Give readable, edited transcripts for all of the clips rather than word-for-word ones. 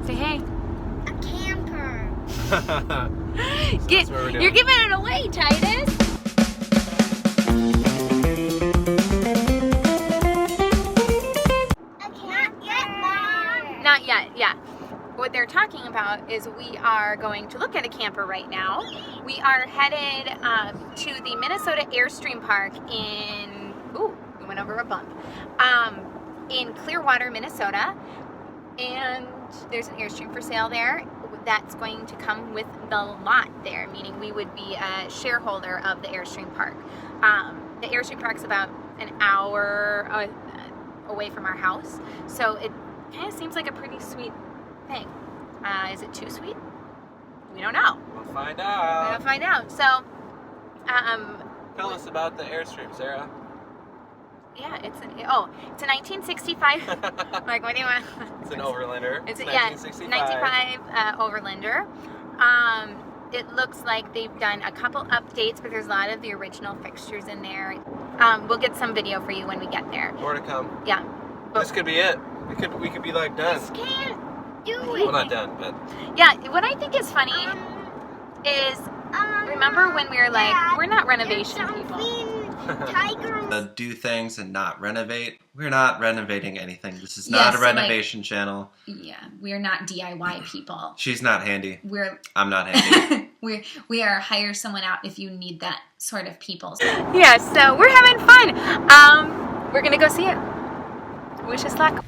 Say hey. A camper. You're giving it away, Titus. Not yet, Mom. Not yet, yeah. What they're talking about is we are going to look at a camper right now. We are headed to the Minnesota Airstream Park in, ooh, we went over a bump, in Clearwater, Minnesota. And there's an Airstream for sale there. That's going to come with the lot there, meaning we would be a shareholder of the Airstream Park. The Airstream Park's about an hour away from our house, so it kind of seems like a pretty sweet thing. Is it too sweet? We don't know. We'll find out. We'll find out. So, tell us about the Airstream, Sarah. Yeah, it's a 1965. Like, what do you want? It's an Overlander. It's 1965. 1965 Overlander. It looks like they've done a couple updates, but there's a lot of the original fixtures in there. We'll get some video for you when we get there. More to come. Yeah. This could be it. We could be like done. This can't do it. Well, not done, but. Yeah, what I think is funny is, remember when we were like, Dad, we're not renovation people. Do things and not renovate. We're not renovating anything. This is not a renovation channel. Yeah, we're not DIY people. She's not handy. I'm not handy. we are hire someone out if you need that sort of people. Yeah, so we're having fun. We're gonna go see it. Wish us luck.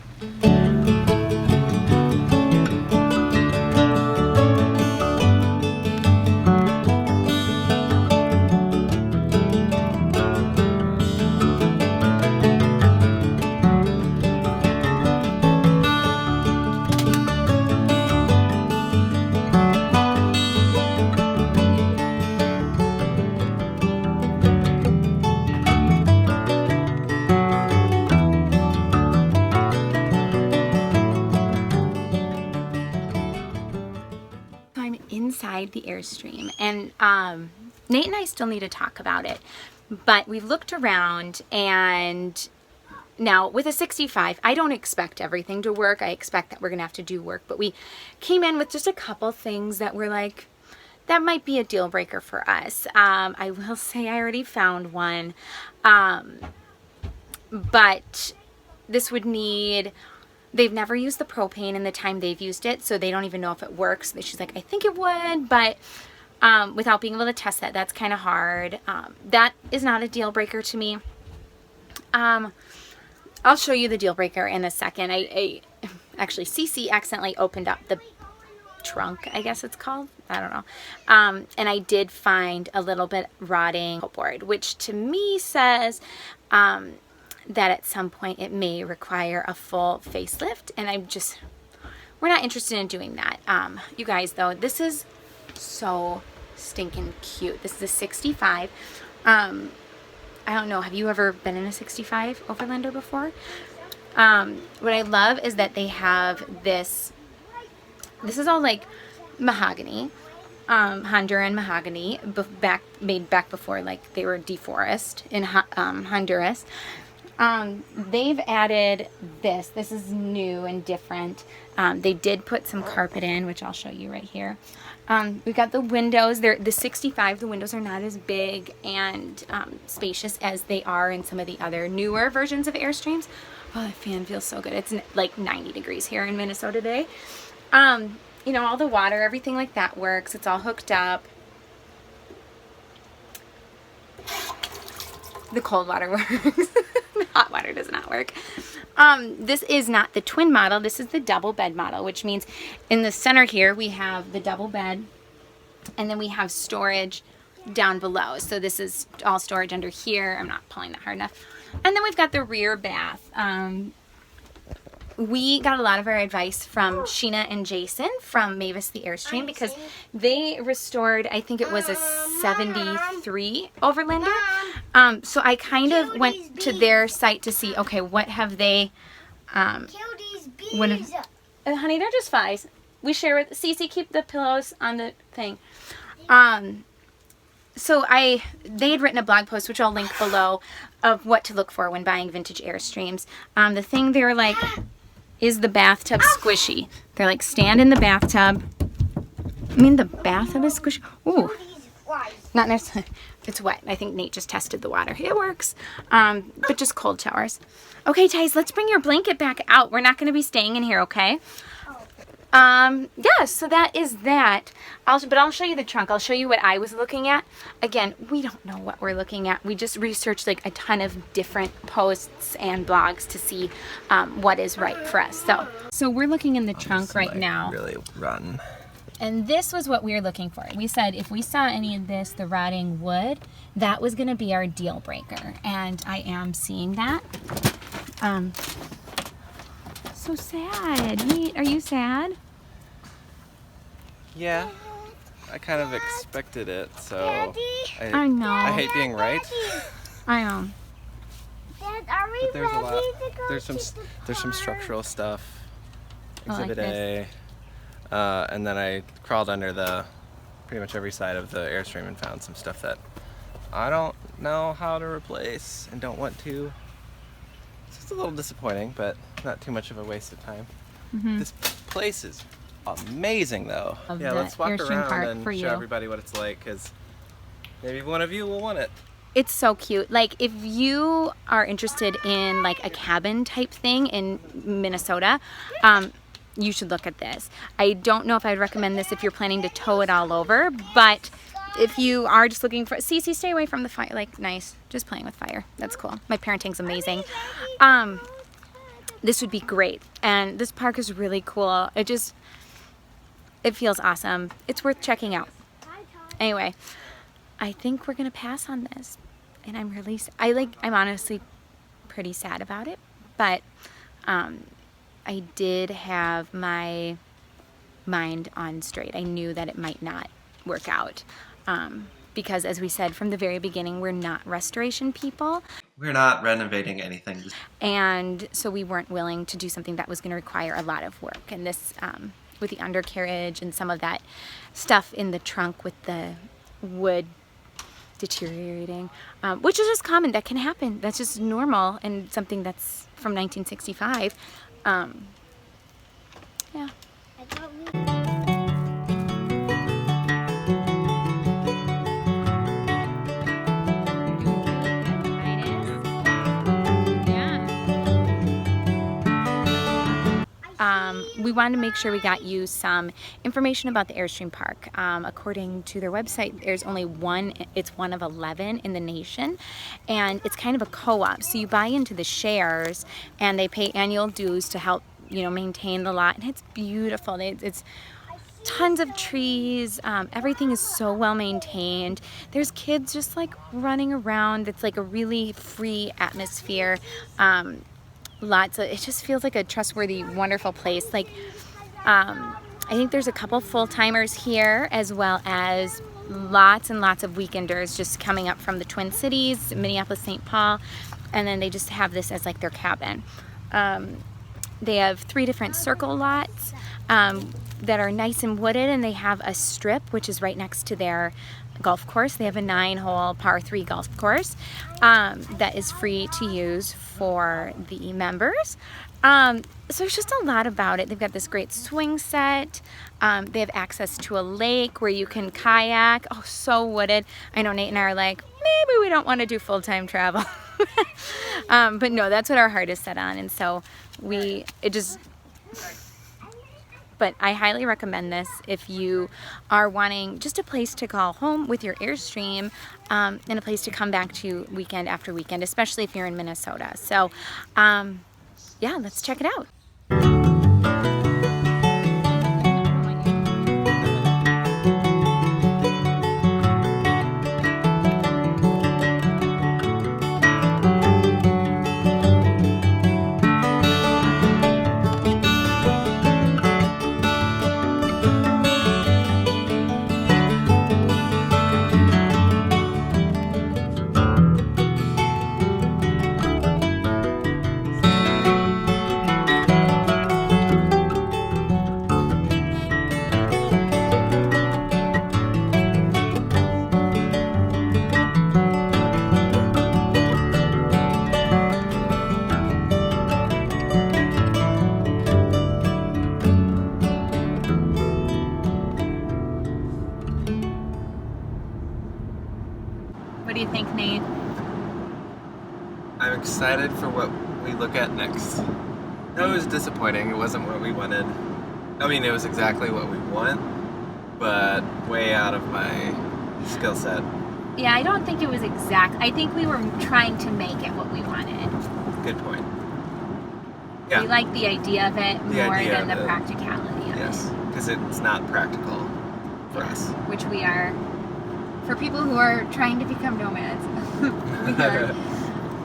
Inside the Airstream, and Nate and I still need to talk about it, but we've looked around, and now with a 65 I don't expect everything to work. I expect that we're gonna have to do work, but we came in with just a couple things that were like, that might be a deal breaker for us. I will say I already found one, but this would need, they've never used the propane in the time they've used it, so they don't even know if it works. She's like, I think it would, but without being able to test that, that's kind of hard. That is not a deal breaker to me. I'll show you the deal breaker in a second. I actually, Cece accidentally opened up the trunk, I guess it's called. I don't know. And I did find a little bit rotting board, which to me says that at some point it may require a full facelift, and we're not interested in doing that. You guys, though, this is so stinking cute. This is a 65. I don't know, have you ever been in a 65 Overlander before? What I love is that they have this is all like mahogany, Honduran mahogany, made back before like they were deforested in Honduras. They've added this. This is new and different. They did put some carpet in, which I'll show you right here. We've got the windows. They're the 65. The windows are not as big and spacious as they are in some of the other newer versions of Airstreams. Oh, that fan feels so good. It's like 90 degrees here in Minnesota today. You know, all the water, everything like that works. It's all hooked up. The cold water works. Hot water does not work. This is not the twin model. This is the double bed model, which means in the center here we have the double bed, and then we have storage down below. So this is all storage under here. I'm not pulling that hard enough. And then we've got the rear bath. We got a lot of our advice from Sheena and Jason from Mavis the Airstream, because they restored, I think it was a 73 Overlander. So I kind of went to their site to see, okay, what have they, honey, they're just flies. We share with Cece, keep the pillows on the thing. So they had written a blog post, which I'll link below, of what to look for when buying vintage Airstreams. The thing they were like, Is the bathtub squishy? They're like, stand in the bathtub. I mean, the bathtub is squishy. Ooh, not necessarily. It's wet. I think Nate just tested the water. It works, but just cold showers. Okay, Thais, let's bring your blanket back out. We're not going to be staying in here, okay? Yeah, so that is that. But I'll show you the trunk. I'll show you what I was looking at. Again, we don't know what we're looking at. We just researched like a ton of different posts and blogs to see what is right for us. So we're looking in the trunk right now. Really rotten. And this was what we were looking for. We said if we saw any of this, the rotting wood, that was going to be our deal breaker. And I am seeing that. So sad. Nate, are you sad? Yeah, I kind of expected it, so I know. I hate being right. I know. Dad, are we But there's a lot. ready to go There's to some the structural stuff. like Exhibit A, and then I crawled under pretty much every side of the Airstream and found some stuff that I don't know how to replace and don't want to. So it's a little disappointing, but not too much of a waste of time. This place is amazing, though. Of Yeah, the let's walk Airstream around Park and for show you. everybody what it's like, because maybe one of you will want it. It's so cute. Like if you are interested in like a cabin type thing in Minnesota, you should look at this. I don't know if I'd recommend this if you're planning to tow it all over, but if you are just looking for, Cece, stay away from the fire. Like, nice, just playing with fire. That's cool. My parenting's amazing. This would be great. And this park is really cool. It feels awesome. It's worth checking out. Anyway, I think we're gonna pass on this. And I'm honestly pretty sad about it, but I did have my mind on straight. I knew that it might not work out because, as we said from the very beginning, we're not restoration people. We're not renovating anything. And so we weren't willing to do something that was going to require a lot of work. And this, with the undercarriage and some of that stuff in the trunk with the wood deteriorating, which is just common. That can happen. That's just normal and something that's from 1965. Yeah. We wanted to make sure we got you some information about the Airstream Park. According to their website, there's only one, it's one of 11 in the nation, and it's kind of a co-op. So you buy into the shares, and they pay annual dues to help, maintain the lot, and it's beautiful. It's tons of trees. Everything is so well maintained. There's kids just like running around. It's like a really free atmosphere. It just feels like a trustworthy, wonderful place. Like, I think there's a couple full-timers here, as well as lots and lots of weekenders just coming up from the Twin Cities, Minneapolis, St. Paul, and then they just have this as like their cabin. They have 3 different circle lots that are nice and wooded, and they have a strip, which is right next to their golf course. They have a 9-hole par 3 golf course that is free to use for the members. So there's just a lot about it. They've got this great swing set. They have access to a lake where you can kayak. Oh, so wooded. I know Nate and I are like, maybe we don't want to do full-time travel. But no, that's what our heart is set on. And so but I highly recommend this if you are wanting just a place to call home with your Airstream and a place to come back to weekend after weekend, especially if you're in Minnesota. So, yeah, let's check it out. think, Nate? I'm excited for what we look at next. No, it was disappointing. It wasn't what we wanted. I mean, it was exactly what we want, but way out of my skill set. Yeah, I don't think it was exact. I think we were trying to make it what we wanted. Good point. Yeah. We like the idea of it more idea than of the it. practicality of Yes, it. because it's not practical for us. Which we are, for people who are trying to become nomads, we are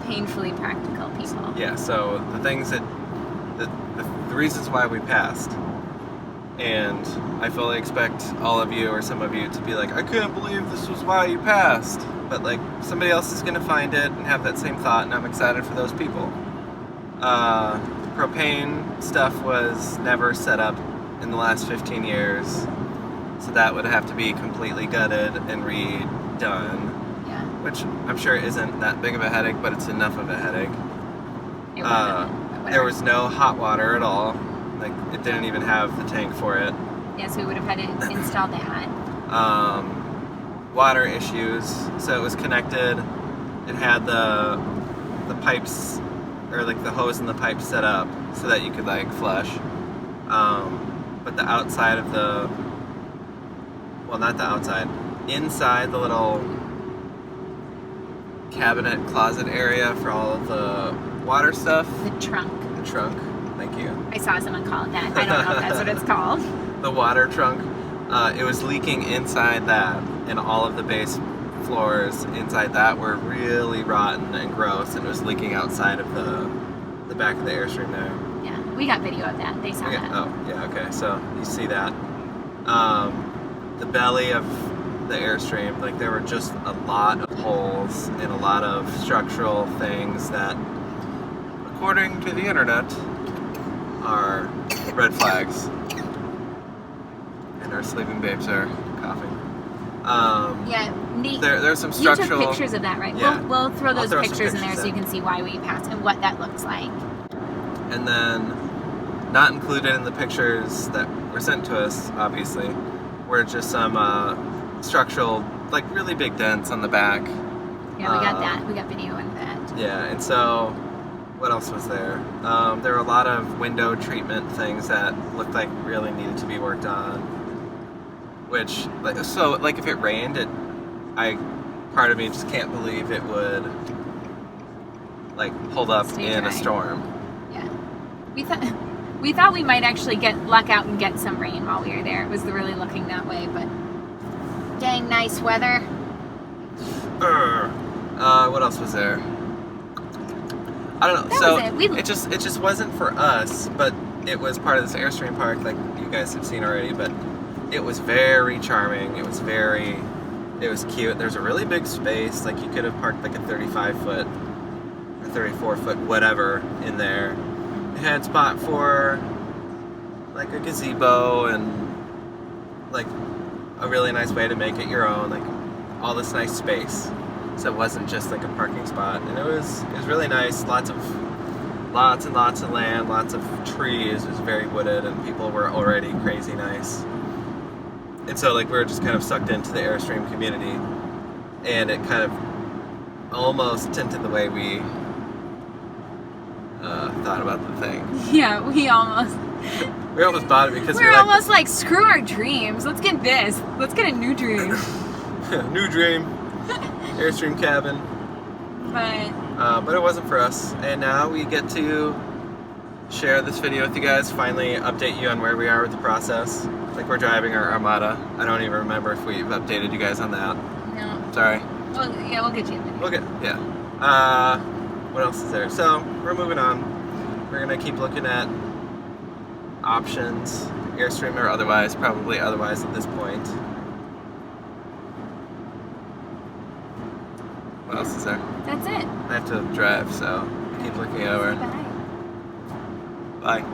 painfully practical people. Yeah, so the things that, the reasons why we passed, and I fully expect all of you or some of you to be like, I couldn't believe this was why you passed, but like somebody else is going to find it and have that same thought, and I'm excited for those people. Propane stuff was never set up in the last 15 years, so that would have to be completely gutted and redone, Yeah. which I'm sure isn't that big of a headache, but it's enough of a headache. It wasn't, but There was no hot water at all. Like, it didn't even have the tank for it. Yeah, so we would have had to install that. Water issues. So it was connected. It had the pipes, or like the hose and the pipes set up so that you could like flush. But the outside of the, well, not the outside, inside the little cabinet closet area for all of the water stuff. The trunk. The trunk. Thank you. I saw someone call it that. I don't know if that's what it's called. The water trunk. It was leaking inside that, and all of the base floors inside that were really rotten and gross, and it was leaking outside of the back of the Airstream there. Yeah, we got video of that. They saw Okay. that. Oh, yeah, okay. So you see that. The belly of the Airstream, like there were just a lot of holes and a lot of structural things that, according to the internet, are red flags. And our sleeping babes are coughing. Yeah, Nate, There's some you structural. took pictures of that, right? Yeah. We'll throw those throw some pictures in there pictures so you in. can see why we passed and what that looks like. And then, not included in the pictures that were sent to us, obviously, were just some structural, like really big dents on the back. Yeah, we got that. We got video of that. Yeah, and so, what else was there? There were a lot of window treatment things that looked like really needed to be worked on. Which, so, like if it rained, part of me just can't believe it would, like, hold up Stay in dry. a storm. Yeah, we thought we might actually get luck out and get some rain while we were there. It was really looking that way, but dang nice weather. What else was there? I don't know. That So was it. it just wasn't for us, but it was part of this Airstream Park, like you guys have seen already. But it was very charming. It was cute. There's a really big space. Like you could have parked like a 35-foot or 34-foot whatever in there. It had spot for like a gazebo and like a really nice way to make it your own. Like all this nice space. So it wasn't just like a parking spot, and it was really nice. Lots and lots of land, lots of trees. It was very wooded, and people were already crazy nice. And so like we were just kind of sucked into the Airstream community, and it kind of almost tinted the way we thought about the thing. Yeah, we almost bought it because we're almost like screw our dreams. Let's get this. Let's get a new dream. new dream, Airstream cabin. But it wasn't for us, and now we get to share this video with you guys, finally update you on where we are with the process. Like we're driving our Armada. I don't even remember if we've updated you guys on that. No. Sorry. Well, yeah, we'll get you a video. Okay, what else is there? So, we're moving on. We're gonna keep looking at options, Airstream or otherwise, probably otherwise at this point. What else is there? That's it. I have to drive, so keep looking over. Bye. Bye.